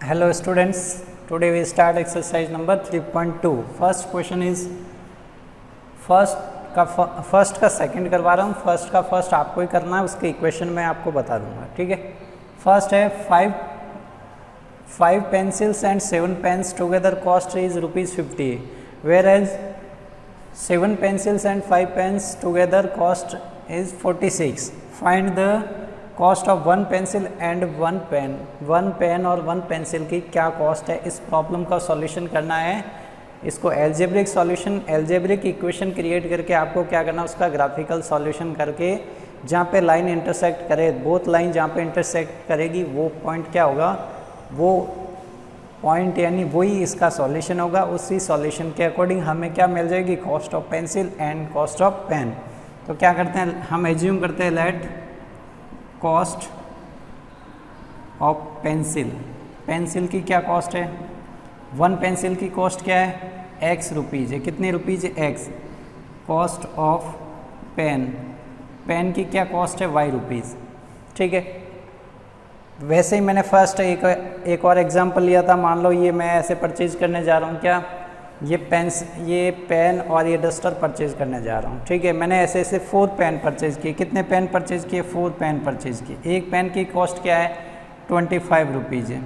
Hello students, today we start exercise number 3.2. First question is first का second करवा रहा हूँ, फर्स्ट का फर्स्ट आपको ही करना है, उसके इक्वेशन मैं आपको बता दूंगा, ठीक है। फर्स्ट है 5 pencils and 7 pens together cost is ₹50, whereas 7 pencils and 5 pens together cost is 46. Find the cost of 1 pencil and 1 pen, 1 pen और 1 पेंसिल की क्या कॉस्ट है। इस प्रॉब्लम का सॉल्यूशन करना है। इसको algebraic solution, algebraic equation create करके आपको क्या करना है, उसका ग्राफिकल सॉल्यूशन करके जहाँ पे लाइन इंटरसेक्ट करे, बोथ लाइन जहाँ पे इंटरसेक्ट करेगी वो पॉइंट क्या होगा, वो पॉइंट यानी वही इसका सॉल्यूशन होगा। उसी सॉल्यूशन के अकॉर्डिंग हमें क्या मिल जाएगी, cost of pencil and cost of pen. तो क्या करते हैं, हम एज्यूम करते हैं let cost of pencil, pencil की क्या कॉस्ट है, 1 पेंसिल की कॉस्ट क्या है, x रुपीज़ है। कितने रुपीज़ है, x। Cost of pen, pen की क्या कॉस्ट है, y रुपीज़, ठीक है। वैसे ही मैंने फर्स्ट एक और एग्जांपल लिया था। मान लो ये मैं ऐसे परचेज करने जा रहा हूँ, क्या ये पेन और ये डस्टर परचेज करने जा रहा हूँ, ठीक है। मैंने ऐसे 4 पेन परचेज किए। कितने पेन परचेज किए, 4 पेन परचेज किए। एक पेन की कॉस्ट क्या है, 25 रुपीज़ है।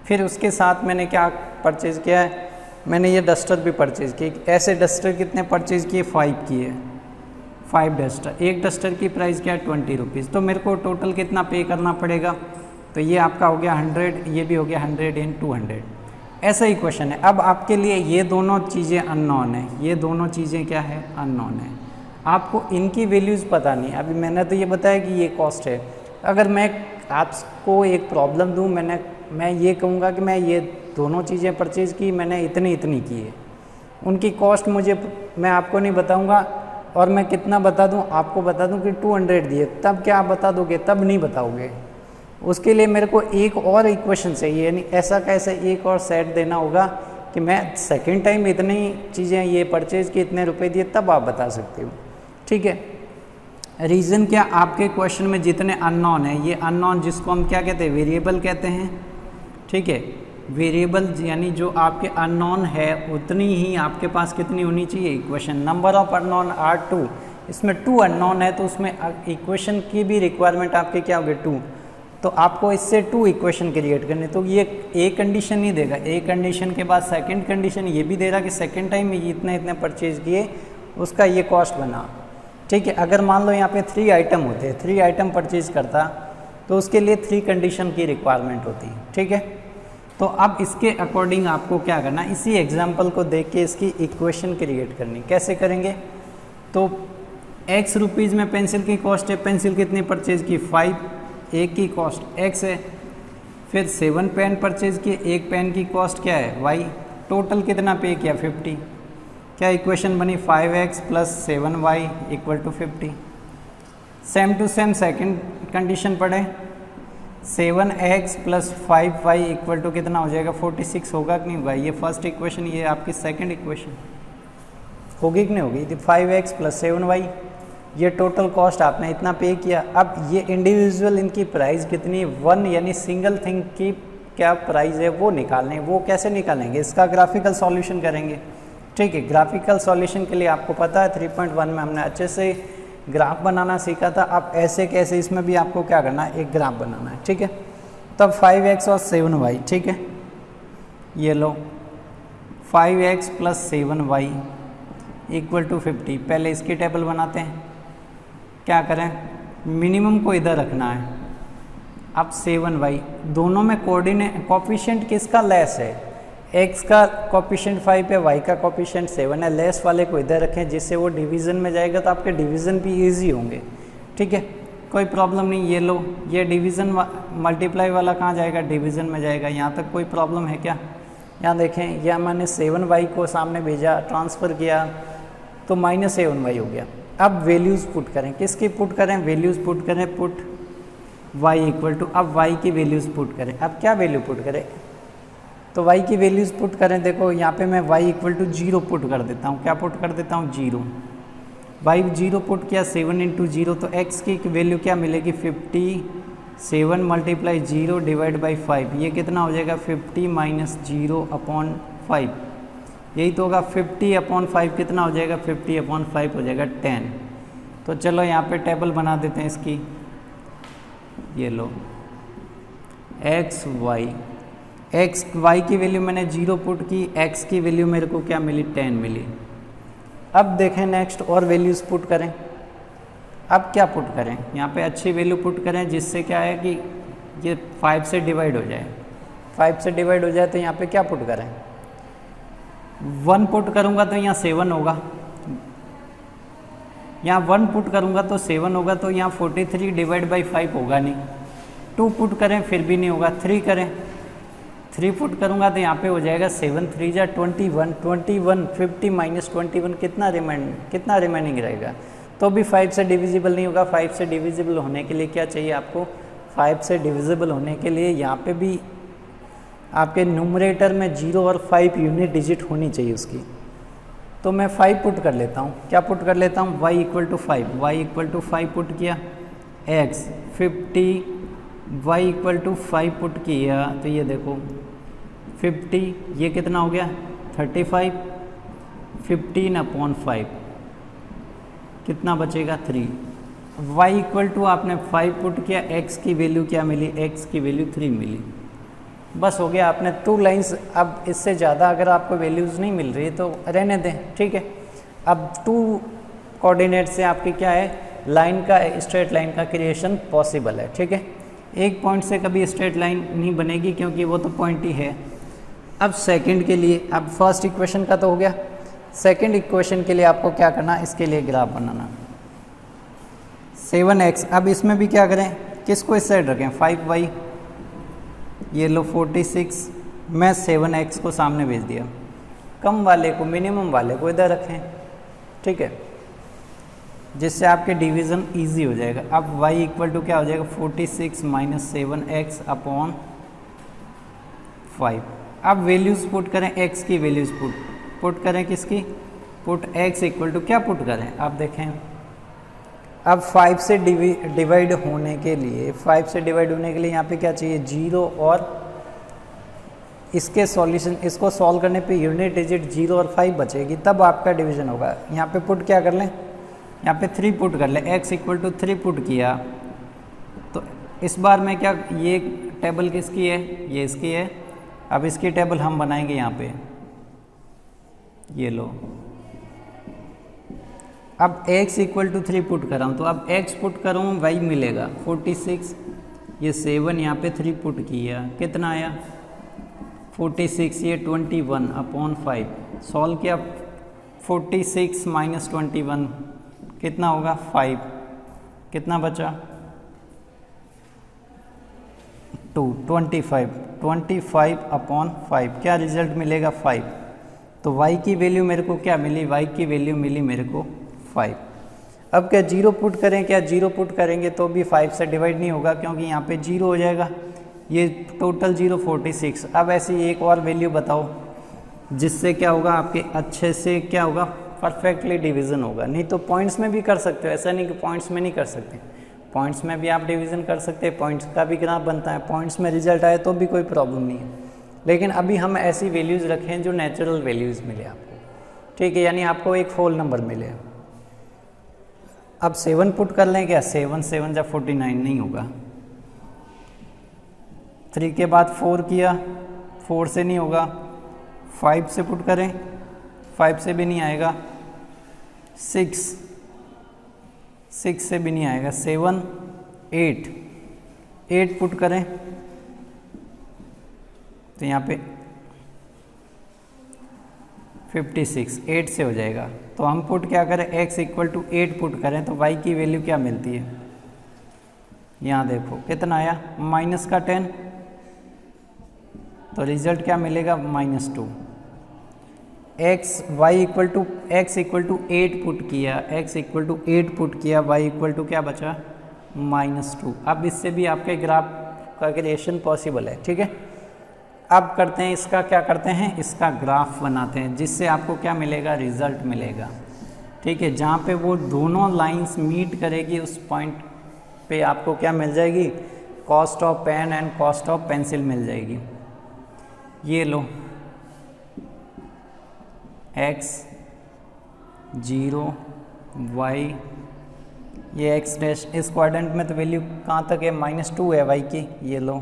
फिर उसके साथ मैंने क्या परचेज किया है, मैंने ये डस्टर भी परचेज की। ऐसे डस्टर कितने परचेज किए, 5 किए, 5 डस्टर। एक डस्टर की प्राइस क्या है, 20 रुपीज़। तो मेरे को टोटल कितना पे करना पड़ेगा, तो ये आपका हो गया 100, ये भी हो गया 100 इन 200। ऐसा ही क्वेश्चन है। अब आपके लिए ये दोनों चीज़ें अननोन है, ये दोनों चीज़ें क्या है, अननोन है। आपको इनकी वैल्यूज़ पता नहीं। अभी मैंने तो ये बताया कि ये कॉस्ट है। अगर मैं आपको एक प्रॉब्लम दूँ, मैं ये कहूँगा कि मैं ये दोनों चीज़ें परचेज़ की, मैंने इतनी की है, उनकी कॉस्ट मैं आपको नहीं बताऊँगा। और मैं कितना बता दूँ, आपको बता दूँ कि 200 दिए, तब क्या आप बता दोगे, तब नहीं बताओगे। उसके लिए मेरे को एक और इक्वेशन चाहिए, यानी ऐसा कैसे एक और सेट देना होगा कि मैं सेकंड टाइम इतनी चीज़ें ये परचेज की, इतने रुपए दिए, तब आप बता सकते हो, ठीक है। रीज़न क्या, आपके क्वेश्चन में जितने अननोन है, ये अननोन जिसको हम क्या कहते हैं, वेरिएबल कहते हैं, ठीक है। वेरिएबल यानी जो आपके अननोन है उतनी ही आपके पास कितनी होनी चाहिए, equation. Number of unknown are 2, इसमें 2 अननोन है, तो उसमें इक्वेशन की भी रिक्वायरमेंट आपके क्या होगी, 2। तो आपको इससे 2 इक्वेशन क्रिएट करने। तो ये एक कंडीशन नहीं देगा, एक कंडीशन के बाद सेकंड कंडीशन ये भी दे रहा कि सेकंड टाइम में इतने परचेज किए, उसका ये कॉस्ट बना, ठीक है। अगर मान लो यहाँ पे 3 आइटम होते, 3 आइटम परचेज करता, तो उसके लिए 3 कंडीशन की रिक्वायरमेंट होती, ठीक है। तो अब इसके अकॉर्डिंग आपको क्या करना, इसी एग्जाम्पल को देख के इसकी इक्वेशन क्रिएट करनी। कैसे करेंगे, तो x रुपीज़ में पेंसिल की कॉस्ट है, पेंसिल कितनी परचेज की, 5, एक की कॉस्ट x है। फिर 7 पेन परचेज किए, एक पेन की कॉस्ट क्या है, y। टोटल कितना पे किया, 50। क्या इक्वेशन बनी, 5x + 7y = 50। Same to same second condition पढ़े, 7x + 5y = कितना हो जाएगा, 46 होगा कि नहीं भाई। ये फर्स्ट इक्वेशन, ये आपकी सेकंड इक्वेशन होगी कि नहीं होगी। 5x + 7y, ये टोटल कॉस्ट आपने इतना पे किया। अब ये इंडिविजुअल इनकी प्राइस कितनी, 1 यानी सिंगल थिंग की क्या प्राइस है वो निकालने। वो कैसे निकालेंगे, इसका ग्राफिकल सॉल्यूशन करेंगे, ठीक है। ग्राफिकल सॉल्यूशन के लिए आपको पता है 3.1 में हमने अच्छे से ग्राफ बनाना सीखा था। अब ऐसे कैसे इसमें भी आपको क्या करना है, एक ग्राफ बनाना है, ठीक है। तब 5x और 7y, ठीक है। ये लो 5x + 7y = 50। पहले इसकी टेबल बनाते हैं। क्या करें, मिनिमम को इधर रखना है। अब 7y, दोनों में कोफिशिएंट किसका लेस है, x का कोफिशिएंट 5 है, y का कोफिशिएंट 7 है। लेस वाले को इधर रखें, जिससे वो डिवीज़न में जाएगा, तो आपके डिवीज़न भी इजी होंगे, ठीक है। कोई प्रॉब्लम नहीं। ये लो, ये डिवीज़न मल्टीप्लाई वाला कहाँ जाएगा, डिवीज़न में जाएगा। यहाँ तक कोई प्रॉब्लम है क्या, यहाँ देखें, यह मैंने 7y को सामने भेजा, ट्रांसफ़र किया, तो -7y हो गया। अब वैल्यूज़ पुट करें, किसकी पुट करें, वैल्यूज़ पुट करें, पुट y = अब y की वैल्यूज़ पुट करें। अब क्या वैल्यू पुट करें, तो y की वैल्यूज़ पुट करें। देखो यहाँ पे मैं y = 0 पुट कर देता हूँ। क्या पुट कर देता हूँ, 0। y 0 पुट किया, 7 × 0, तो x की वैल्यू क्या मिलेगी, 50 7 मल्टीप्लाई 0 डिवाइड बाई 5, ये कितना हो जाएगा 50 माइनस 0 अपॉन 5, यही तो होगा 50 अपॉन 5 कितना हो जाएगा 50 अपॉन 5 हो जाएगा 10। तो चलो यहाँ पे टेबल बना देते हैं इसकी, ये लो एक्स वाई की वैल्यू मैंने 0 पुट की, एक्स की वैल्यू मेरे को क्या मिली 10 मिली। अब देखें नेक्स्ट और वैल्यूज़ पुट करें। अब क्या पुट करें, यहाँ पे अच्छी वैल्यू पुट करें जिससे क्या है कि ये 5 से डिवाइड हो जाए। 5 से डिवाइड हो जाए तो यहाँ पे क्या पुट करें, 1 पुट करूँगा तो यहाँ 7 होगा, यहाँ 1 पुट करूँगा तो 7 होगा, तो यहाँ 43 डिवाइड बाई 5 होगा नहीं। 2 पुट करें फिर भी नहीं होगा, 3 करें, 3 पुट करूँगा तो यहाँ पे हो जाएगा 7 3 जा 21, 50 माइनस 21 कितना रिमेनिंग रहेगा, तो भी 5 से डिविजिबल नहीं होगा। 5 से डिविजिबल होने के लिए क्या चाहिए आपको, 5 से डिविजिबल होने के लिए यहाँ पे भी आपके न्यूमरेटर में 0 और 5 यूनिट डिजिट होनी चाहिए उसकी। तो मैं 5 पुट कर लेता हूँ, क्या पुट कर लेता हूँ, y इक्वल टू 5 पुट किया, x 50 y equal to 5 put किया, तो ये देखो 50 ये कितना हो गया 35, 15 अपॉन 5 कितना बचेगा 3, y इक्वल टू आपने 5 पुट किया, x की वैल्यू क्या मिली, x की वैल्यू 3 मिली। बस हो गया, आपने 2 लाइंस। अब इससे ज़्यादा अगर आपको वैल्यूज़ नहीं मिल रही तो रहने दें, ठीक है। अब 2 कोऑर्डिनेट से आपकी क्या है, लाइन का, स्ट्रेट लाइन का क्रिएशन पॉसिबल है, ठीक है। एक पॉइंट से कभी स्ट्रेट लाइन नहीं बनेगी क्योंकि वो तो पॉइंट ही है। अब सेकंड के लिए, अब फर्स्ट इक्वेशन का तो हो गया, सेकंड इक्वेशन के लिए आपको क्या करना, इसके लिए ग्राफ बनाना 7x। अब इसमें भी क्या करें, किसको इस साइड रखें 5y, ये लो 46, मैं 7x को सामने भेज दिया, कम वाले को मिनिमम वाले को इधर रखें, ठीक है, जिससे आपके डिवीज़न इजी हो जाएगा। अब y इक्वल टू क्या हो जाएगा 46 माइनस 7x अपॉन 5। अब वैल्यूज़ पुट करें, x की वैल्यूज़ पुट करें, किसकी पुट, x इक्वल टू क्या पुट करें, आप देखें। अब 5 से डिवाइड होने के लिए, 5 से डिवाइड होने के लिए यहाँ पे क्या चाहिए 0 और इसके सॉल्यूशन, इसको सॉल्व करने पे यूनिट डिजिट 0 और 5 बचेगी, तब आपका डिवीजन होगा। यहाँ पे पुट क्या कर लें, यहाँ पे 3 पुट कर लें, x इक्वल टू 3 पुट किया, तो इस बार में क्या, ये टेबल किसकी है, ये इसकी है। अब इसकी टेबल हम बनाएंगे यहाँ पे, ये लो। अब x इक्वल टू 3 पुट कर रहा हूँ, तो अब x पुट करूँ y मिलेगा 46, ये 7 यहाँ पे 3 पुट किया, कितना आया 46, ये 21 अपॉन 5, सॉल्व किया 46 माइनस 21 कितना होगा 5, कितना बचा 2, 25 अपॉन 5, क्या रिजल्ट मिलेगा 5। तो y की वैल्यू मेरे को क्या मिली, y की वैल्यू मिली मेरे को 5। अब क्या 0 पुट करें, क्या 0 पुट करेंगे तो भी 5 से डिवाइड नहीं होगा क्योंकि यहाँ पे 0 हो जाएगा, ये टोटल 0 46। अब ऐसी एक और वैल्यू बताओ जिससे क्या होगा, आपके अच्छे से क्या होगा, परफेक्टली डिवीज़न होगा। नहीं तो पॉइंट्स में भी कर सकते हो, ऐसा नहीं कि पॉइंट्स में नहीं कर सकते, पॉइंट्स में भी आप डिवीज़न कर सकते हैं, पॉइंट्स का भी ग्राफ बनता है, पॉइंट्स में रिजल्ट आए तो भी कोई प्रॉब्लम नहीं है। लेकिन अभी हम ऐसी वैल्यूज़ रखें जो नेचुरल वैल्यूज़ मिले आपको, ठीक है, यानी आपको एक होल नंबर मिले। अब 7 पुट कर लें, क्या 7 7 जा 49 नहीं होगा, 3 के बाद 4 किया, 4 से नहीं होगा, 5 से पुट करें, 5 से भी नहीं आएगा, 6 से भी नहीं आएगा, 7 8 पुट करें तो यहाँ पे 56, 8 से हो जाएगा। तो हम पुट क्या करें, x इक्वल टू 8 पुट करें तो y की वैल्यू क्या मिलती है, यहाँ देखो कितना आया माइनस का 10, तो रिजल्ट क्या मिलेगा -2। y equal to x equal to 8 put किया, x इक्वल टू 8 पुट किया, y इक्वल टू क्या बचा -2। अब इससे भी आपके ग्राफ का क्रिएशन पॉसिबल है, ठीक है। अब करते हैं इसका, क्या करते हैं, इसका ग्राफ बनाते हैं जिससे आपको क्या मिलेगा, रिजल्ट मिलेगा, ठीक है। जहाँ पे वो दोनों लाइंस मीट करेगी उस पॉइंट पे आपको क्या मिल जाएगी, cost of pen and cost of pencil मिल जाएगी। ये लो x 0 y, ये x डैश, इस क्वाड्रेंट में तो वैल्यू कहाँ तक है, -2 है y की, ये लो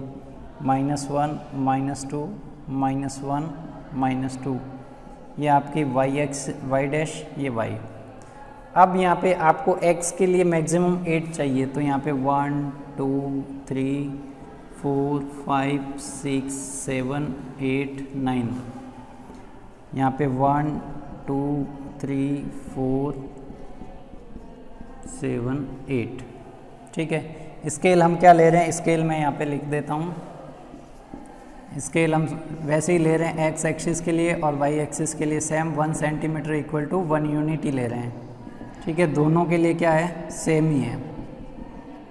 -1 -2 -1 -2, ये आपकी y डैश, ये y। अब यहाँ पे आपको x के लिए मैक्सिमम 8 चाहिए, तो यहाँ पे 1 2 3 4 5 6 7 8 9, यहाँ पे 1 2 3 4 7 8। ठीक है, स्केल हम क्या ले रहे हैं, स्केल मैं यहाँ पे लिख देता हूँ। स्केल हम वैसे ही ले रहे हैं x एक्सिस के लिए और y एक्सिस के लिए same 1 centimetre equal to 1 unit ही ले रहे हैं। ठीक है, दोनों के लिए क्या है, सेम ही है।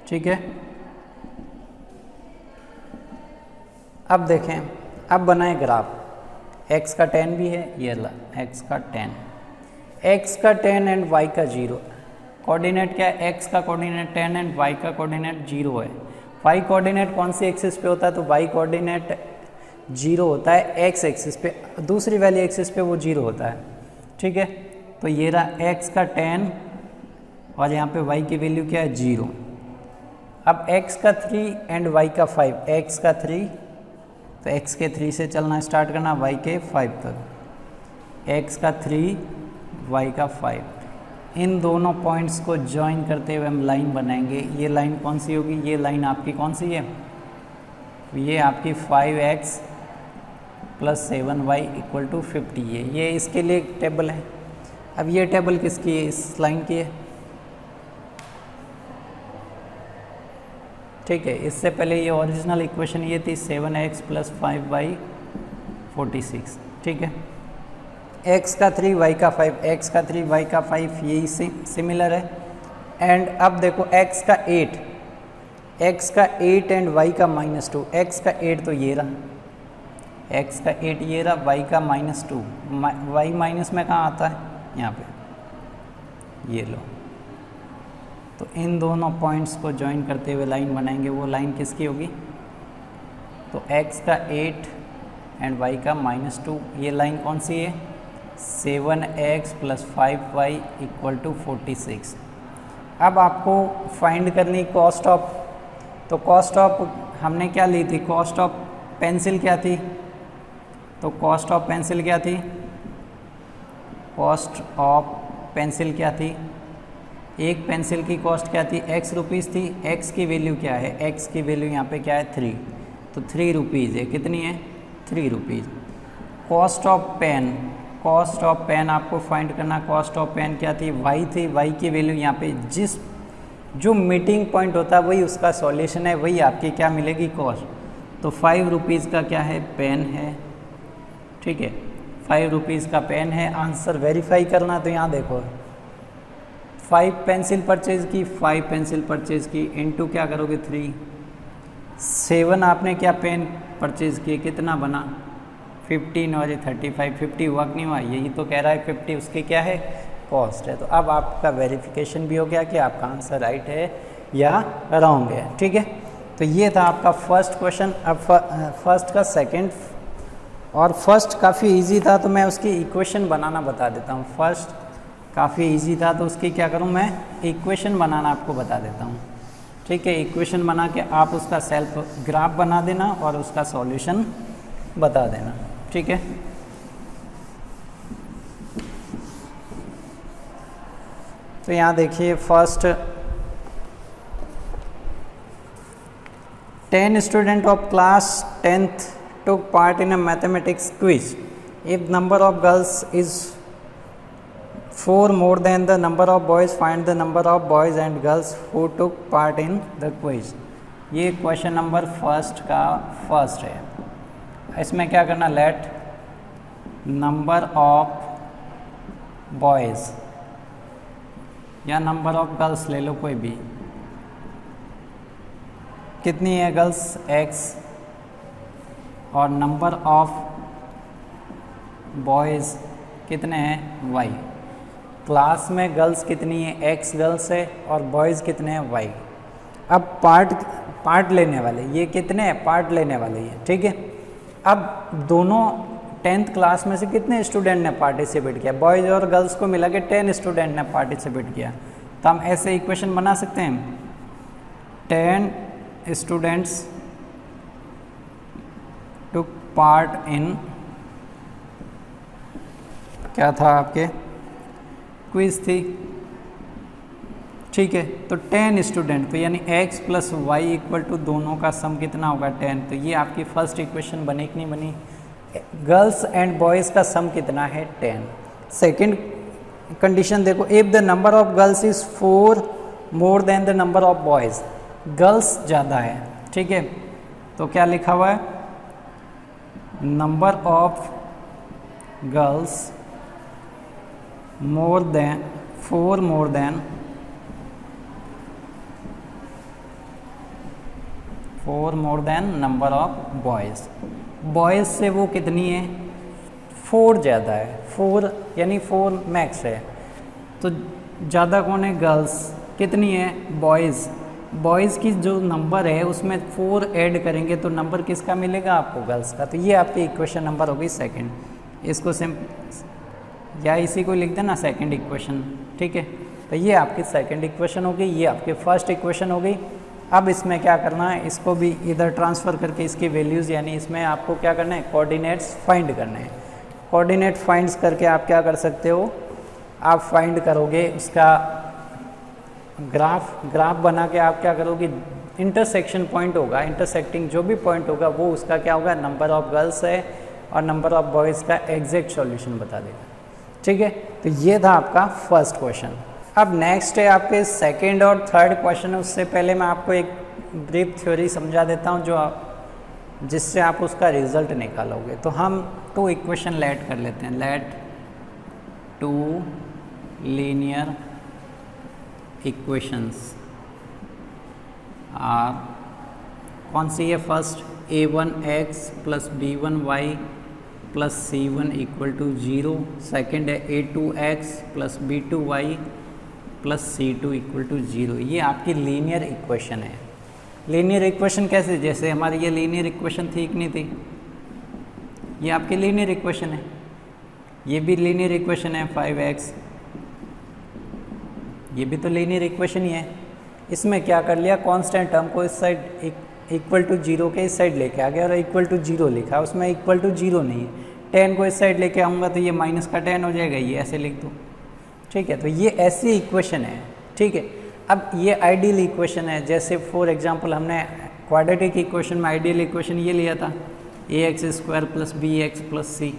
ठीक है, अब देखें, अब बनाए ग्राफ। x का 10 भी है, ये ला x का 10 एंड y का 0। कोऑर्डिनेट क्या है, x का कोऑर्डिनेट 10 एंड y का कोऑर्डिनेट 0 है। y कोऑर्डिनेट कौन सी एक्सिस पे होता है, तो y कोऑर्डिनेट 0 होता है x एक्सिस पे, दूसरी वाली एक्सिस पे वो 0 होता है। ठीक है, तो ये रहा x का 10 और यहाँ पे y की वैल्यू क्या है, 0। अब x का 3 एंड y का 5, x का 3 तो x के 3 से चलना स्टार्ट करना, y के 5 तक, x का 3 y का 5। इन दोनों पॉइंट्स को ज्वाइन करते हुए हम लाइन बनाएंगे। ये लाइन कौन सी होगी, ये लाइन आपकी कौन सी है, ये आपकी 5x + 7y = 50 है। ये इसके लिए एक टेबल है। अब ये टेबल किसकी है, इस लाइन की है। ठीक है, इससे पहले ये ओरिजिनल इक्वेशन ये थी 7x + 5y 46। ठीक है, x का 3 y का 5, x का 3 y का 5 यही सिमिलर है। एंड अब देखो x का 8 एंड y का -2, x का 8 तो ये रहा, x का 8 ये रहा, y का -2, y माइनस में कहाँ आता है, यहाँ पे, ये लो। तो इन दोनों पॉइंट्स को ज्वाइन करते हुए लाइन बनाएंगे। वो लाइन किसकी होगी, तो x का 8 एंड y का -2, ये लाइन कौन सी है, 7x + 5y = 46। अब आपको फाइंड करनी कॉस्ट ऑफ, तो कॉस्ट ऑफ हमने क्या ली थी, कॉस्ट ऑफ पेंसिल क्या थी, तो कॉस्ट ऑफ पेंसिल क्या थी, कॉस्ट ऑफ पेंसिल क्या थी, एक पेंसिल की कॉस्ट क्या थी, x रुपीज़ थी। x की वैल्यू क्या है, x की वैल्यू यहाँ पे क्या है, 3, तो 3 रुपीज़ है, कितनी है, 3 रुपीज़। कॉस्ट ऑफ पेन आपको फाइंड करना, कॉस्ट ऑफ पेन क्या थी, y थी, y की वैल्यू यहाँ पे जो मीटिंग पॉइंट होता है वही उसका सॉल्यूशन है, वही आपकी क्या मिलेगी, कॉस्ट। तो 5 रुपीज़ का क्या है, पेन है। ठीक है, 5 रुपीज़ का पेन है। आंसर वेरीफाई करना, तो यहाँ देखो 5 पेंसिल परचेज़ की, 5 पेंसिल परचेज़ की, इनटू क्या करोगे 3, 7 आपने क्या पेन परचेज़ किए, कितना बना 15 और ये 35, 50 हुआ कि नहीं हुआ, यही तो कह रहा है 50 उसकी क्या है, कॉस्ट है। तो अब आपका वेरिफिकेशन भी हो गया कि आपका आंसर राइट है या रॉन्ग है। ठीक है, तो ये था आपका फर्स्ट क्वेश्चन। अब फर्स्ट का सेकंड, और फर्स्ट काफ़ी इजी था तो मैं उसकी इक्वेशन बनाना बता देता हूँ। फर्स्ट काफ़ी इजी था तो उसकी क्या करूँ, मैं इक्वेशन बनाना आपको बता देता हूँ। ठीक है, इक्वेशन बना के आप उसका सेल्फ ग्राफ बना देना और उसका सॉल्यूशन बता देना। ठीक है, तो यहाँ देखिए first 10 student of class 10th took part in a mathematics quiz. If number of girls is 4 more than the number of boys, find the number of boys and girls who took part in the quiz. ये question number first का first है। इसमें क्या करना, let number of boys या number of girls ले लो कोई भी, कितनी है गर्ल्स x और नंबर ऑफ बॉयज़ कितने हैं y। क्लास में गर्ल्स कितनी है, x गर्ल्स है और बॉयज़ कितने हैं y। अब पार्ट पार्ट लेने वाले, ये कितने हैं पार्ट लेने वाले हैं, ठीक है। अब दोनों 10th क्लास में से कितने स्टूडेंट ने पार्टिसिपेट किया, बॉयज़ और गर्ल्स को मिला के 10 स्टूडेंट ने पार्टिसिपेट किया, तो हम ऐसे इक्वेशन बना सकते हैं 10 स्टूडेंट्स टुक पार्ट इन, क्या था आपके क्विज थी, ठीक है। तो 10 स्टूडेंट, तो यानी x plus Y equal to दोनों का सम कितना होगा 10, तो ये आपकी फर्स्ट इक्वेशन बनी कि नहीं बनी। गर्ल्स एंड बॉयज़ का सम कितना है 10। सेकंड कंडीशन देखो, if the number of girls is 4 more than the number of boys, girls ज़्यादा है, ठीक है, तो क्या लिखा हुआ है number of girls more than 4 more than 4 more than number of boys, boys से वो कितनी है 4 ज़्यादा है, 4 यानी 4 मैक्स है, तो ज़्यादा कौन है गर्ल्स, कितनी है बॉयज़, बॉयज़ की जो नंबर है उसमें 4 ऐड करेंगे तो नंबर किसका मिलेगा आपको गर्ल्स का, तो ये आपकी इक्वेशन नंबर होगी सेकंड। इसको या इसी को लिख देना सेकंड इक्वेशन, ठीक है, तो ये आपकी सेकंड इक्वेशन होगी, ये आपकी फर्स्ट इक्वेशन होगी। अब इसमें क्या करना है, इसको भी इधर ट्रांसफ़र करके इसकी वैल्यूज़, यानी इसमें आपको क्या करना है कोऑर्डिनेट्स फाइंड करने हैं। कोऑर्डिनेट फाइंड्स करके आप क्या कर सकते हो, आप फाइंड करोगे उसका ग्राफ बना के आप क्या करोगे, इंटरसेक्शन पॉइंट होगा, इंटरसेक्टिंग जो भी पॉइंट होगा वो उसका क्या होगा नंबर ऑफ गर्ल्स है और नंबर ऑफ बॉयज़ का एग्जैक्ट सॉल्यूशन बता देगा, ठीक है। तो ये था आपका फर्स्ट क्वेश्चन। अब नेक्स्ट है आपके सेकंड और थर्ड क्वेश्चन। उससे पहले मैं आपको एक ब्रीफ थ्योरी समझा देता हूँ जिससे आप उसका रिजल्ट निकालोगे। तो हम 2 इक्वेशन लेट कर लेते हैं, लेट 2 लीनियर इक्वेशंस आर, कौन सी है first, a1x plus b1y plus c1 equal to 0, second है a2x plus b2y plus c2 equal to 0। ये आपकी लीनियर इक्वेशन है। लीनियर इक्वेशन कैसे, जैसे हमारी ये लीनियर इक्वेशन थी कि नहीं थी, ये आपकी लीनियर इक्वेशन है, ये भी लीनियर इक्वेशन है 5x, ये भी तो लीनियर इक्वेशन ही है। इसमें क्या कर लिया, कांस्टेंट टर्म को इस साइड इक्वल टू 0 के इस साइड लेके आ गया और इक्वल टू 0 लिखा, उसमें इक्वल टू 0 नहीं है। 10 को इस साइड लेके आऊँगा तो ये माइनस का 10 हो जाएगा, ये ऐसे लिख दो, ठीक है। तो ये ऐसी इक्वेशन है, ठीक है। अब ये आइडियल इक्वेशन है, जैसे फॉर एग्जांपल हमने क्वाड्रेटिक इक्वेशन में आइडियल इक्वेशन ये लिया था ax² plus bx plus c।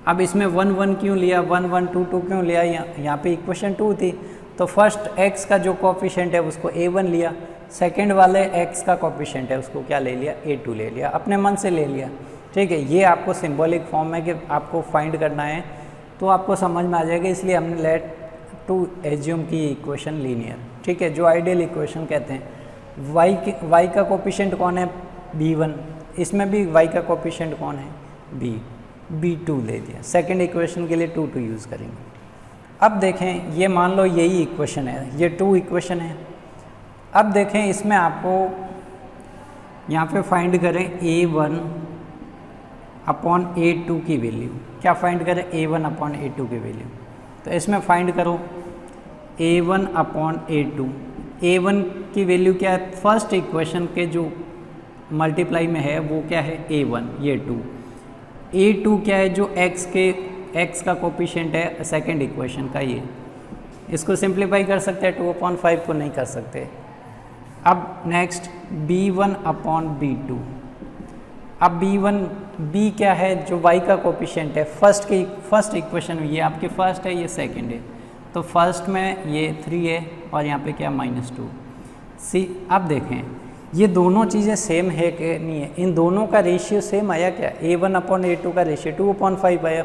अब इसमें 1 1 क्यों लिया, 1 1 2 2 क्यों लिया, यहाँ पे इक्वेशन 2 थी तो फर्स्ट x का जो कोफिशिएंट है उसको a1 लिया, सेकंड वाले x का कोफिशिएंट है उसको क्या ले लिया a2 ले लिया, अपने मन से ले लिया, ठीक है। ये आपको सिंबॉलिक फॉर्म में कि आपको फाइंड करना है तो आपको समझ में आ जाएगा, इसलिए हमने लेट टू एज्यूम की इक्वेशन लीनियर, ठीक है, जो आइडियल इक्वेशन कहते हैं। y का कोफिशिएंट कौन है b1, इसमें भी y का कोफिशिएंट कौन है b2 ले दिया, सेकंड इक्वेशन के लिए 2 2 यूज़ करेंगे। अब देखें, ये मान लो यही इक्वेशन है, ये 2 इक्वेशन है। अब देखें इसमें आपको यहाँ पे फाइंड करें a1 अपॉन a2 की वैल्यू, क्या फाइंड करें a1 अपॉन a2 की वैल्यू, तो इसमें फाइंड करो a1 अपॉन a2। a1 की वैल्यू क्या है, फर्स्ट इक्वेशन के जो मल्टीप्लाई में है वो क्या है a1, ये 2, a2 क्या है जो x का कोफिशिएंट है सेकंड इक्वेशन का, ये इसको सिंप्लीफाई कर सकते हैं, 2/5 को नहीं कर सकते। अब नेक्स्ट b1 अपॉन b2, अब b क्या है जो y का कोफिशिएंट है फर्स्ट इक्वेशन में, ये आपके फर्स्ट है ये सेकंड है, तो फर्स्ट में ये 3 है और यहाँ पे क्या -2 c। अब देखें ये दोनों चीज़ें सेम है कि नहीं है, इन दोनों का रेशियो सेम आया क्या, a1 अपॉन a2 का रेशियो 2/5 आया,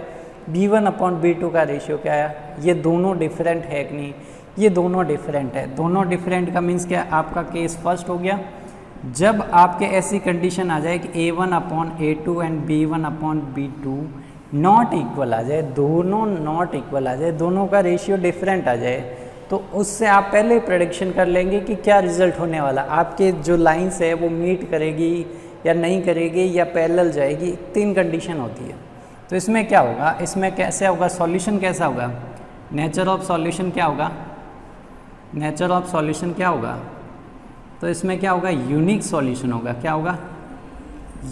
b1 अपॉन b2 का रेशियो क्या आया, ये दोनों डिफरेंट है कि नहीं, ये दोनों डिफरेंट है। दोनों डिफरेंट का मीन्स क्या, आपका केस फर्स्ट हो गया। जब आपके ऐसी कंडीशन आ जाए कि a1 upon a2 and b1 upon b2 not equal आ जाए, दोनों नॉट इक्वल आ जाए, दोनों का रेशियो डिफरेंट आ जाए, तो उससे आप पहले ही प्रेडिक्शन कर लेंगे कि क्या रिजल्ट होने वाला, आपके जो लाइन्स है वो मीट करेगी या नहीं करेगी या पैरेलल जाएगी, 3 कंडीशन होती है। तो इसमें क्या होगा, इसमें कैसे होगा, सॉल्यूशन कैसा होगा, नेचर ऑफ सॉल्यूशन क्या होगा, नेचर ऑफ सॉल्यूशन क्या होगा, तो इसमें क्या होगा, यूनिक सॉल्यूशन होगा। क्या होगा,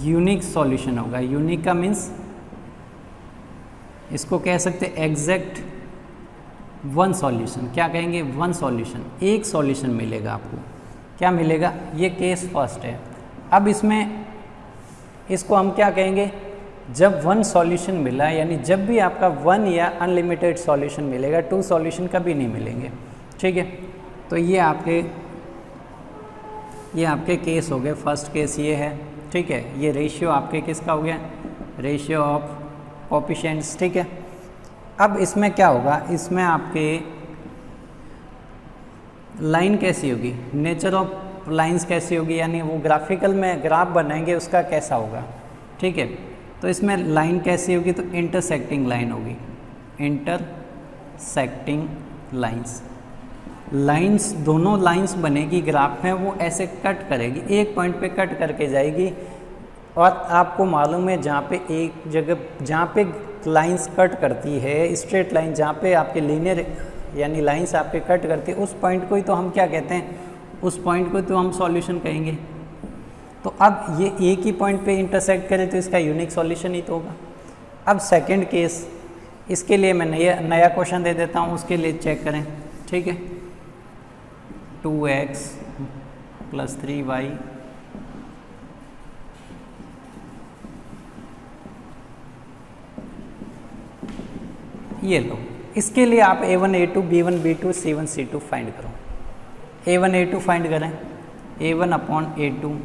यूनिक सॉल्यूशन होगा। यूनिक का मीन्स इसको कह सकते हैं एग्जैक्ट वन सॉल्यूशन। क्या कहेंगे, वन सॉल्यूशन, एक सॉल्यूशन मिलेगा आपको। क्या मिलेगा, ये केस फर्स्ट है। अब इसमें इसको हम क्या कहेंगे, जब वन सॉल्यूशन मिला, यानी जब भी आपका वन या अनलिमिटेड सॉल्यूशन मिलेगा, 2 सॉल्यूशन कभी नहीं मिलेंगे। ठीक है, तो ये आपके केस हो गए। फर्स्ट केस ये है, ठीक है, ये रेशियो आपके किसका हो गया, रेशियो ऑफ कोएफिशिएंट्स। ठीक है, अब इसमें क्या होगा, इसमें आपके लाइन कैसी होगी, नेचर ऑफ लाइंस कैसी होगी, यानी वो ग्राफिकल में ग्राफ बनाएंगे उसका कैसा होगा। ठीक है, तो इसमें लाइन कैसी होगी, तो इंटरसेक्टिंग लाइन होगी, इंटरसेक्टिंग लाइंस। लाइंस, दोनों लाइंस बनेगी ग्राफ में, वो ऐसे कट करेगी, एक पॉइंट पे कट करके जाएगी। और आपको मालूम है जहाँ पे एक जगह, जहाँ पे लाइंस कट करती है, स्ट्रेट लाइन जहाँ पे आपके लीनियर यानी लाइंस आपके कट करती है, उस पॉइंट को ही तो हम क्या कहते हैं, उस पॉइंट को तो हम सॉल्यूशन कहेंगे। तो अब ये एक ही पॉइंट पे इंटरसेक्ट करे तो इसका यूनिक सॉल्यूशन ही तो होगा। अब सेकंड केस, इसके लिए मैं नया क्वेश्चन दे देता हूँ, उसके लिए चेक करें। ठीक है, 2x + 3y ये लो। इसके लिए आप a1 a2 b1 b2 c1 c2 find करो। a1 a2 फाइंड करें, a1/a2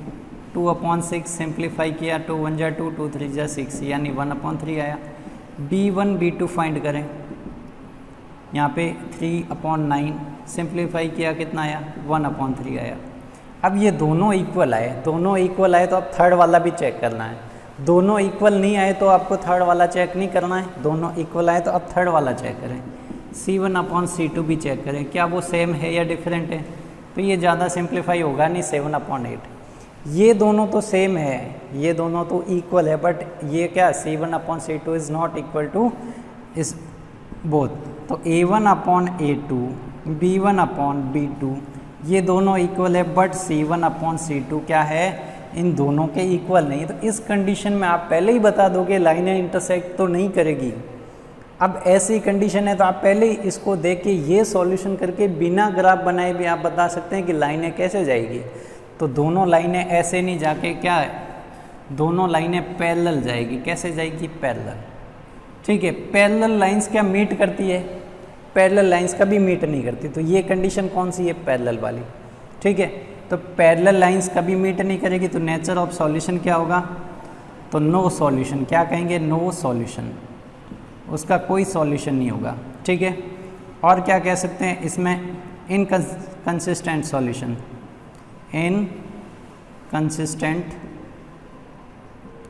2/6 सिंप्लीफाई किया, 2 1 जा 2 2 3 जा 6 यानी 1/3 आया। b1 b2 फाइंड करें, यहाँ पे 3/9 सिंप्लीफाई किया, कितना आया, 1/3 आया। अब ये दोनों इक्वल आए, दोनों इक्वल आए तो अब थर्ड वाला भी चेक करना है। दोनों इक्वल नहीं आए तो आपको थर्ड वाला चेक नहीं करना है, दोनों इक्वल आए तो अब थर्ड वाला चेक करें। c1/c2 भी चेक करें, क्या वो सेम है या डिफरेंट है। तो ये ज़्यादा सिंप्लीफाई होगा नहीं, 7/8। ये दोनों तो सेम है, ये दोनों तो इक्वल है, बट ये क्या, c1/c2 is not equal to इस बोथ। तो a1/a2 b1/b2 ये दोनों इक्वल है, बट c1/c2 क्या है, इन दोनों के इक्वल नहीं। तो इस कंडीशन में आप पहले ही बता दोगे लाइनें इंटरसेक्ट तो नहीं करेगी। अब ऐसी कंडीशन है तो आप पहले ही इसको देख के ये सॉल्यूशन करके बिना ग्राफ बनाए भी आप बता सकते हैं कि लाइनें कैसे जाएगी। तो दोनों लाइनें ऐसे नहीं जाके क्या है, दोनों लाइनें पैरेलल जाएगी। कैसे जाएगी, पैरेलल। ठीक है, पैरेलल लाइंस क्या मीट करती है, पैरेलल लाइंस कभी मीट नहीं करती। तो ये कंडीशन कौन सी है, पैरेलल वाली। ठीक है, तो पैरेलल लाइंस कभी मीट नहीं करेगी, तो नेचर ऑफ सॉल्यूशन क्या होगा, तो नो सॉल्यूशन। क्या कहेंगे, नो सॉल्यूशन, उसका कोई सॉल्यूशन नहीं होगा। ठीक है, और क्या कह सकते हैं इसमें, इनकंसिस्टेंट सॉल्यूशन, इनकंसिस्टेंट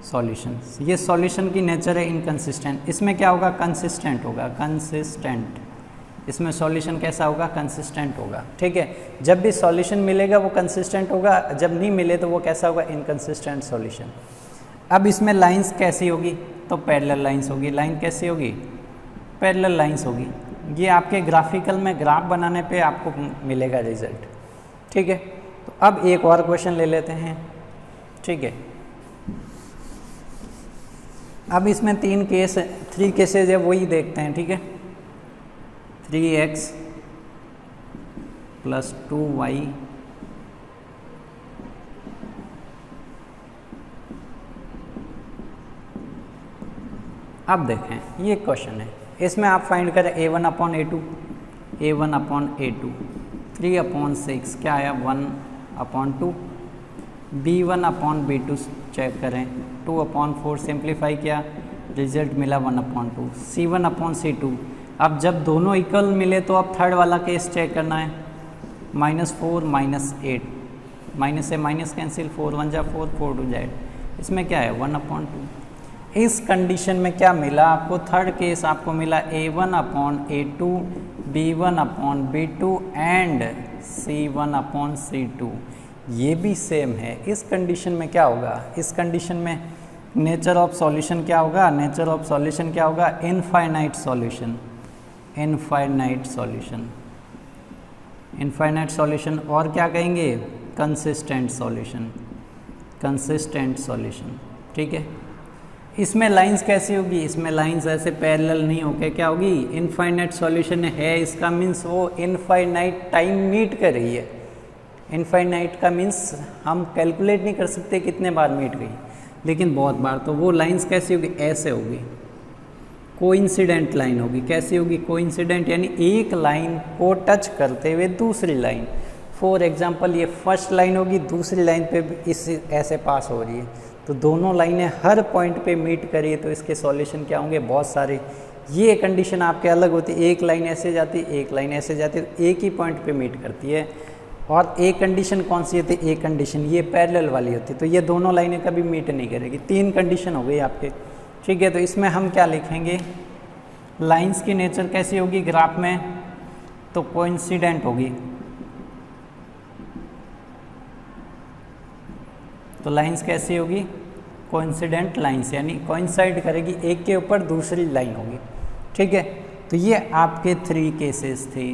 सॉल्यूशन। ये सॉल्यूशन की नेचर है इनकंसिस्टेंट। इसमें क्या होगा, कंसिस्टेंट होगा, कंसिस्टेंट। इसमें सॉल्यूशन कैसा होगा, कंसिस्टेंट होगा। ठीक है, जब भी सॉल्यूशन मिलेगा वो कंसिस्टेंट होगा, जब नहीं मिले तो वो कैसा होगा, इनकंसिस्टेंट सॉल्यूशन। अब इसमें लाइंस कैसी होगी, तो पैरेलल लाइंस होगी। लाइन कैसी होगी, पैरेलल लाइंस होगी। ये आपके ग्राफिकल में ग्राफ बनाने पे आपको मिलेगा रिजल्ट। ठीक है, तो अब एक और क्वेश्चन ले लेते हैं। ठीक है, अब इसमें 3 केसेज है, वही देखते हैं। ठीक है, 3x + 2y अब देखें, ये क्वेश्चन है, इसमें आप फाइंड करें a1/a2, a1/a2 3/6 क्या आया, 1/2। b1/b2 चेक करें, 2/4 सिंप्लीफाई किया, रिजल्ट मिला 1/2। c1/c2, अब जब दोनों इक्वल मिले तो अब थर्ड वाला केस चेक करना है, -4 -8, माइनस से माइनस कैंसिल, 4 1 जा 4 4 2 जा 8। इसमें क्या है, 1/2। इस कंडीशन में क्या मिला आपको, थर्ड केस आपको मिला a1/a2 B1 upon B2 and C1 upon C2, ये भी सेम है। इस कंडीशन में क्या होगा, इस कंडीशन में नेचर ऑफ सॉल्यूशन क्या होगा, नेचर ऑफ सॉल्यूशन क्या होगा, infinite solution, infinite solution, infinite solution. और क्या कहेंगे, कंसिस्टेंट सॉल्यूशन, कंसिस्टेंट सॉल्यूशन। ठीक है, इसमें लाइंस कैसी होगी, इसमें लाइंस ऐसे पैरेलल नहीं होके क्या होगी, इनफाइनाइट सॉल्यूशन है, इसका मीन्स वो इनफाइनाइट टाइम मीट कर रही है। इनफाइनाइट का मीन्स हम कैलकुलेट नहीं कर सकते कितने बार मीट गई, लेकिन बहुत बार। तो वो लाइंस कैसी होगी, ऐसे होगी, कोइंसिडेंट लाइन होगी। कैसी होगी, कोइंसिडेंट, यानी एक लाइन को टच करते हुए दूसरी लाइन। फॉर एग्जांपल ये फर्स्ट लाइन होगी, दूसरी लाइन पे इस ऐसे पास हो रही है, तो दोनों लाइनें हर पॉइंट पे मीट करिए तो इसके सॉल्यूशन क्या होंगे, बहुत सारे। ये कंडीशन आपके अलग होती है, एक लाइन ऐसे जाती है, एक लाइन ऐसे जाती है, तो एक ही पॉइंट पे मीट करती है। और एक कंडीशन कौन सी होती है, एक कंडीशन ये पैरेलल वाली होती है, तो ये दोनों लाइनें कभी मीट नहीं करेगी। 3 कंडीशन हो गई आपके। ठीक है, तो इसमें हम क्या लिखेंगे, लाइंस की नेचर कैसी होगी ग्राफ में, तो कोइंसिडेंट होगी। तो लाइंस कैसी होगी, कोइंसिडेंट लाइंस, यानी कोइंसाइड करेगी, एक के ऊपर दूसरी लाइन होगी। ठीक है, तो ये आपके 3 केसेस थे।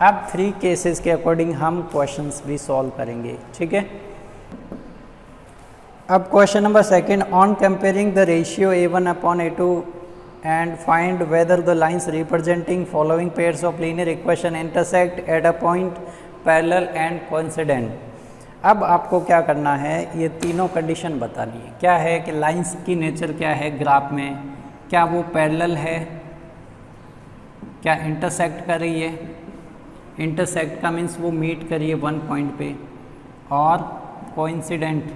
अब 3 केसेस के अकॉर्डिंग हम क्वेश्चंस भी सॉल्व करेंगे। ठीक है, अब question number 2, on comparing the ratio A1 upon A2 and find whether the lines representing following pairs of linear equation intersect at a point parallel and coincident. अब आपको क्या करना है, ये तीनों कंडीशन बतानी है। क्या है कि लाइंस की नेचर क्या है ग्राफ में, क्या वो पैरेलल है, क्या इंटरसेक्ट कर रही है, इंटरसेक्ट का मीन्स वो मीट करिए 1 पॉइंट पे, और कोइंसिडेंट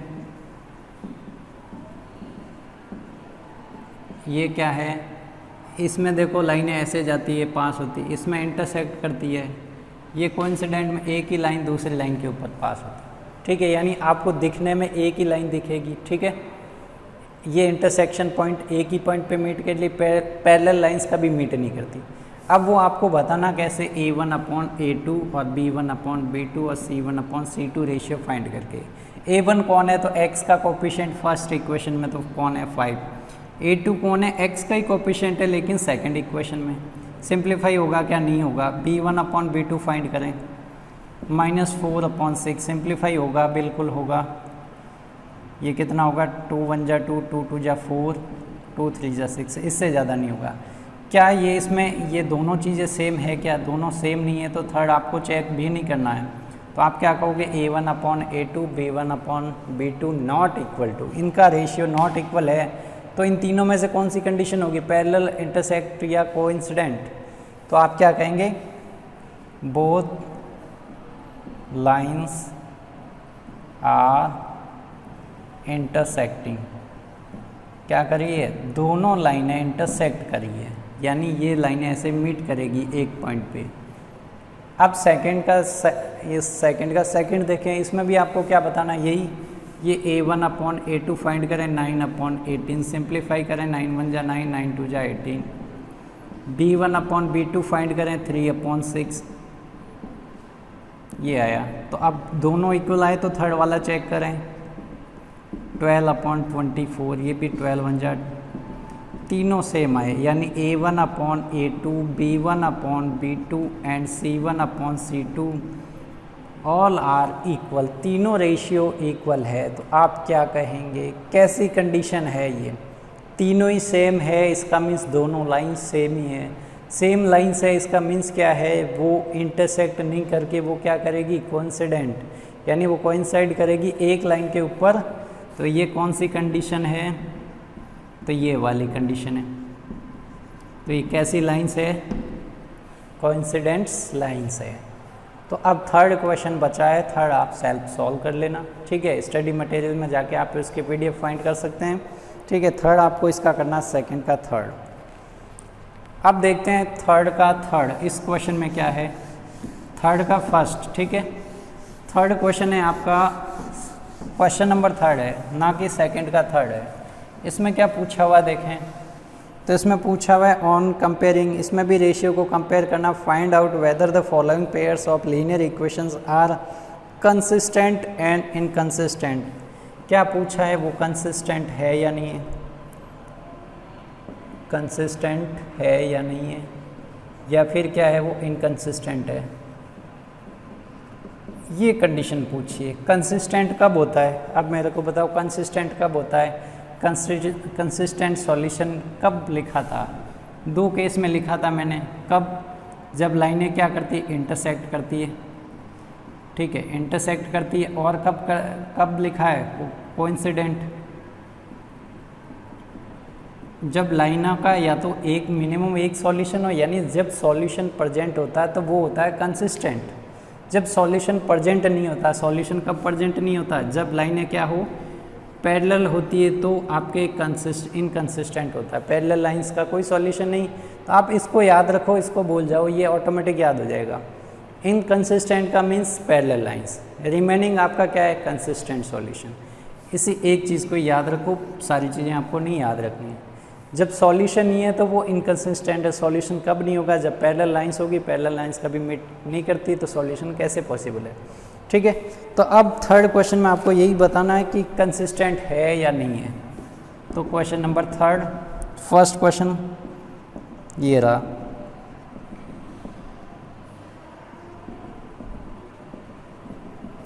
ये क्या है, इसमें देखो लाइनें ऐसे जाती है, पास होती है, इसमें इंटरसेक्ट करती है। ये कोइंसिडेंट में एक ही लाइन दूसरी लाइन के ऊपर पास होती है। ठीक है, यानी आपको दिखने में एक ही लाइन दिखेगी। ठीक है, ये इंटरसेक्शन पॉइंट एक ही पॉइंट पे मीट के लिए पैरेलल लाइंस कभी मीट नहीं करती। अब वो आपको बताना कैसे, A1 अपॉन A2 और B1 अपॉन B2 और C1 upon C2 ratio find करके। A1 कौन है, तो x का कोफिशिएंट फर्स्ट इक्वेशन में तो कौन है 5। A2 कौन है, x का ही कोफिशिएंट है लेकिन सेकंड इक्वेशन में। सिंप्लीफाई होगा क्या, नहीं होगा। B1 अपॉन B2 फाइंड करें, -4 अपॉन 6 सिंप्लीफाई होगा, बिल्कुल होगा। ये कितना होगा, 2 1 जा 2, 2 2 जा 4, 2 3 जा 6, इससे ज़्यादा नहीं होगा। क्या ये इसमें ये दोनों चीज़ें सेम है क्या, दोनों सेम नहीं है तो थर्ड आपको चेक भी नहीं करना है। तो आप क्या कहोगे, A1 upon A2 B1 upon B2 not equal to, इनका रेशियो नॉट इक्वल है, तो इन तीनों में से कौन सी कंडीशन होगी, पैरेलल, इंटरसेक्ट या कोइंसिडेंट। तो आप क्या कहेंगे, बोथ लाइंस आर इंटरसेक्टिंग। क्या करिए, दोनों लाइनें इंटरसेक्ट करिए, यानी ये लाइनें ऐसे मीट करेगी एक पॉइंट पे। अब सेकंड का सेकंड देखें, इसमें भी आपको क्या बताना, यही ये A1 अपॉन A2 फाइंड करें, 9 अपॉन 18 सिंप्लीफाई करें, 9 1 जा 9, 9 2 जा 18। B1 अपॉन B2 फाइंड करें, 3 अपॉन 6, ये आया। तो अब दोनों इक्वल आए तो थर्ड वाला चेक करें, 12 अपॉन 24, ये भी 12 1 जा, तीनों सेम आए, यानी A1 upon A2 B1 upon B2 and C1 upon C2 all are equal, तीनों रेशियो इक्वल है। तो आप क्या कहेंगे, कैसी कंडीशन है ये, तीनों ही सेम है, इसका मीन्स दोनों लाइन सेम ही है। सेम लाइन्स है, इसका मीन्स क्या है, वो इंटरसेक्ट नहीं करके वो क्या करेगी, कोइंसिडेंट, यानी वो कोइंसाइड करेगी एक लाइन के ऊपर। तो ये कौन सी कंडीशन है, तो ये वाली कंडीशन है। तो ये कैसी लाइन्स है, कोइंसिडेंट्स लाइन्स है। तो अब थर्ड क्वेश्चन बचा है, थर्ड आप सेल्फ सॉल्व कर लेना। ठीक है, स्टडी मटेरियल में जाके आप उसके PDF फाइंड कर सकते हैं। ठीक है, थर्ड आपको इसका करना, सेकंड का थर्ड। अब देखते हैं थर्ड का थर्ड, इस क्वेश्चन में क्या है, थर्ड का फर्स्ट। ठीक है, थर्ड क्वेश्चन है आपका, क्वेश्चन नंबर थर्ड है, ना कि सेकंड का थर्ड है। इसमें क्या पूछा हुआ देखें, तो इसमें पूछा हुआ है ऑन कंपेयरिंग, इसमें भी रेशियो को कंपेयर करना, find out whether the following pairs of linear equations are consistent and inconsistent. क्या पूछा है, वो कंसिस्टेंट है या नहीं है, कंसिस्टेंट है या नहीं है, या फिर क्या है वो इनकंसिस्टेंट है, ये कंडीशन पूछिए। कंसिस्टेंट कब होता है, अब मेरे को बताओ कंसिस्टेंट कब होता है, कंसिस्टेंट सॉल्यूशन कब लिखा था, दो केस में लिखा था मैंने। कब, जब लाइनें क्या करती है, इंटरसेक्ट करती है, ठीक है, इंटरसेक्ट करती है। और कब लिखा है, कोइंसिडेंट, जब लाइनों का या तो एक मिनिमम एक सॉल्यूशन हो, यानी जब सॉल्यूशन प्रेजेंट होता है तो वो होता है कंसिस्टेंट। जब सॉल्यूशन प्रेजेंट नहीं होता, सॉल्यूशन कब प्रेजेंट नहीं होता, जब लाइनें क्या हो, पैरेलल होती है, तो आपके इनकंसिस्टेंट होता है। पैरेलल लाइंस का कोई सॉल्यूशन नहीं, तो आप इसको याद रखो, इसको भूल जाओ, ये ऑटोमेटिक याद हो जाएगा। इनकंसिस्टेंट का मीन्स पैरेलल लाइंस, रिमेनिंग आपका क्या है, कंसिस्टेंट सॉल्यूशन। इसी एक चीज़ को याद रखो, सारी चीज़ें आपको नहीं याद रखनी है। जब सॉल्यूशन नहीं है तो वो इनकंसिस्टेंट है। सॉल्यूशन कब नहीं होगा, जब पैरेलल लाइंस होगी, पैरेलल लाइंस कभी मीट नहीं करती तो सॉल्यूशन कैसे पॉसिबल है, ठीक है। तो अब थर्ड क्वेश्चन में आपको यही बताना है कि कंसिस्टेंट है या नहीं है। तो question number third, first question ये रहा,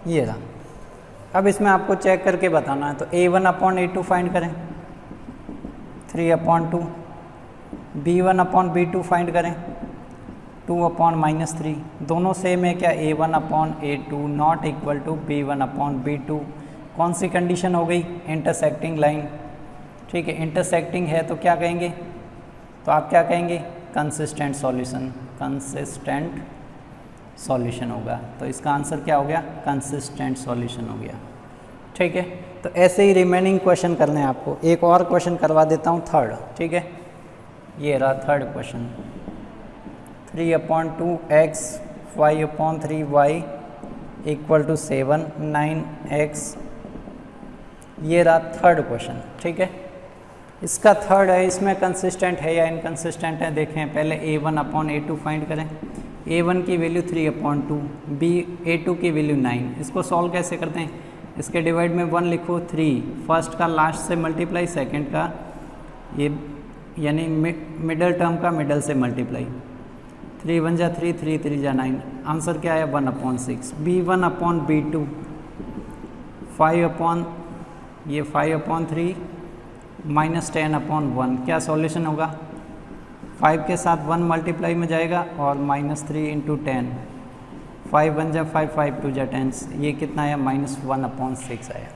ये रहा। अब इसमें आपको चेक करके बताना है, तो A1/A2 फाइंड करें, 3/2, B1/B2 फाइंड करें, 2/-3, दोनों सेम है क्या, A1/A2 not equal to B1/B2। कौन सी कंडीशन हो गई, इंटरसेक्टिंग लाइन, ठीक है, इंटरसेक्टिंग है तो क्या कहेंगे, तो आप क्या कहेंगे, कंसिस्टेंट सॉल्यूशन, कंसिस्टेंट सॉल्यूशन होगा। तो इसका आंसर क्या हो गया, कंसिस्टेंट सॉल्यूशन हो गया, ठीक है। तो ऐसे ही रिमेनिंग क्वेश्चन करने हैं आपको। एक और क्वेश्चन करवा देता हूँ, थर्ड, ठीक है, ये रहा third question, 3/2x 5/3y equal to 7, 9x, ये रहा थर्ड क्वेश्चन, ठीक है। इसका थर्ड है, इसमें कंसिस्टेंट है या इनकंसिस्टेंट है, देखें। पहले A1/A2 फाइंड करें, A1 की वैल्यू 3/2, A2 की वैल्यू 9। इसको सॉल्व कैसे करते हैं, इसके डिवाइड में 1 लिखो, 3 फर्स्ट का लास्ट से मल्टीप्लाई, सेकंड का ये यानी मिडल टर्म का मिडल से मल्टीप्लाई, 3 1 जा 3, 3 3 जा 9, आंसर क्या है 1/6। B1/B2 5/3 -10/1, क्या सॉल्यूशन होगा, 5 के साथ 1 मल्टीप्लाई में जाएगा और -3 × 10, 5 1 जा 5, 5 2 जा 10, ये कितना आया, -1/6 आया।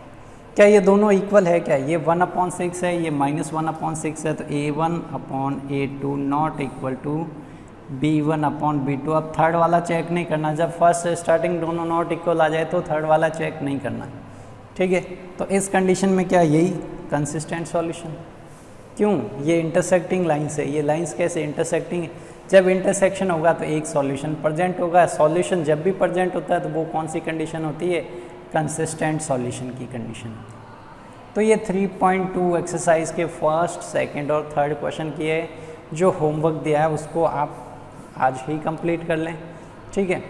क्या ये दोनों इक्वल है, क्या ये 1/6 है, ये -1/6 है, तो A1/A2 not equal to B1/B2। अब थर्ड वाला चेक नहीं करना, जब फर्स्ट स्टार्टिंग दोनों नॉट इक्वल आ जाए तो थर्ड वाला चेक नहीं करना, ठीक है। तो इस कंडीशन में क्या, यही कंसिस्टेंट सॉल्यूशन। क्यों, ये इंटरसेक्टिंग लाइंस है, ये लाइंस कैसे इंटरसेक्टिंग, जब इंटरसेक्शन होगा तो एक सॉल्यूशन प्रेजेंट होगा। सॉल्यूशन जब भी प्रेजेंट होता है तो वो कौन सी कंडीशन होती है, कंसिस्टेंट सॉल्यूशन की कंडीशन। तो ये 3.2 एक्सरसाइज के फर्स्ट, सेकंड और थर्ड क्वेश्चन की है। जो होमवर्क दिया है उसको आप आज ही कंप्लीट कर लें, ठीक है।